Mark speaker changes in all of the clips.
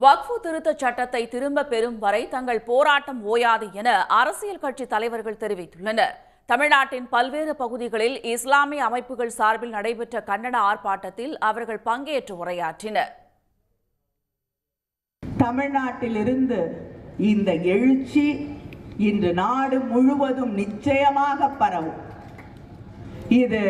Speaker 1: வக்ஃபு திருத்தச் சட்டத்தை திரும்ப பெறும் வரை தங்கள் போராட்டம் ஓயாது என அரசியல் கட்சி தலைவர்கள் தெரிவித்துள்ளனர். தமிழ்நாட்டின் பல்வேறு பகுதிகளில் இஸ்லாமிய அமைப்புகள் சார்பில் நடைபெற்ற கண்டன ஆர்ப்பாட்டத்தில் அவர்கள் பங்கேற்று உரையாற்றினர்.
Speaker 2: தமிழ்நாட்டிலிருந்து இந்த எழுச்சி இன்று நாடு முழுவதும் நிச்சயமாக பரவும். இது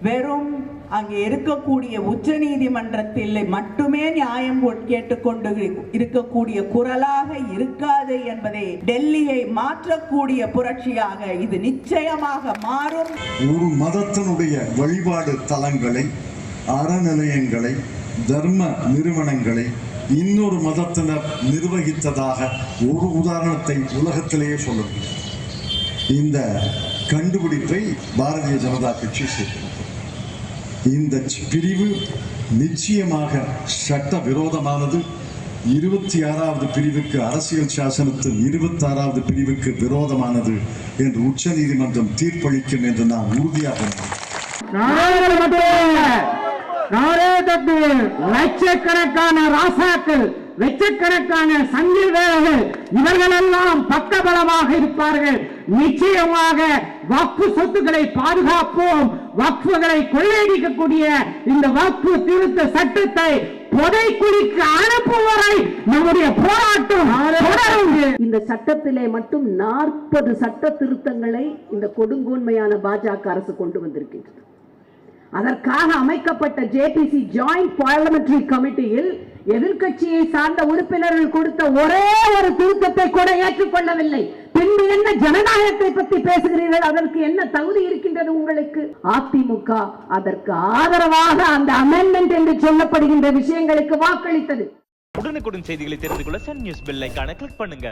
Speaker 2: வெறும் அங்கே இருக்கக்கூடிய உச்ச நீதிமன்றத்தில் மட்டுமே நியாயம் கேட்டுக்கொண்டு இருக்கக்கூடிய குரலாக இருக்காது என்பதை டெல்லியை மாற்றக்கூடிய புரட்சியாக இது நிச்சயமாக மாறும்.
Speaker 3: ஒரு மதத்தினுடைய வழிபாடு தலங்களை, அறநிலையங்களை, தர்ம நிறுவனங்களை இன்னொரு மதத்தினர் நிர்வகித்ததாக ஒரு உதாரணத்தை உலகத்திலேயே சொல்ல முடியும். இந்த கண்டுபிடிப்பை பாரதிய ஜனதா கட்சி செய்கிறது. இந்த பிரிவு நிச்சயமாக சட்ட விரோதமானது. 26வது பிரிவுக்கு, அரசியல் சாசனத்தின் 26வது பிரிவுக்கு விரோதமானது என்று உச்ச நீதிமன்றம் தீர்ப்பளிக்கும் என்று நான் உறுதியாக
Speaker 4: லட்சக்கணக்கான ராசாக்கள், லட்சக்கணக்கான சங்கில் வேலைகள், இவர்களெல்லாம் பக்கபலமாக இருப்பார்கள். நிச்சயமாக வக்ஃபு சொத்துக்களை பாதுகாப்போம். வக்ஃபுகளை கொள்ளையடிக்கக்கூடிய இந்த வக்ஃபு திருத்த சட்டத்தை புதைக்குழிக்கு அனுப்பும் வரை நம்முடைய போராட்டம் தொடரும்.
Speaker 5: இந்த சட்டத்திலே மட்டும் 40 சட்ட திருத்தங்களை இந்த கொடுங்கோன்மையான பாஜக அரசு கொண்டு வந்திருக்கின்றது. அதற்காக அமைக்கப்பட்ட ஜேபிசி ஜாயிண்ட் பார்லிமெண்டரி கமிட்டியில் எதிர்கட்சியை சார்ந்த உறுப்பினர்கள் கொடுத்த ஒரே ஒரு திருத்தத்தை கூட ஏற்றுக்கொள்ளவில்லை. பின்பு என்ன ஜனநாயகத்தை பற்றி பேசுகிறீர்கள்? அதற்கு என்ன தகுதி இருக்கின்றது உங்களுக்கு? அதிமுக அதற்கு ஆதரவாக அந்த அமெண்ட்மெண்ட் என்று சொல்லப்படுகின்ற விஷயங்களுக்கு வாக்களித்தது.
Speaker 6: உடனுக்குடன் செய்திகளை தெரிந்து கொள்ள சன் நியூஸ் பெல் ஐகானை கிளிக் பண்ணுங்க.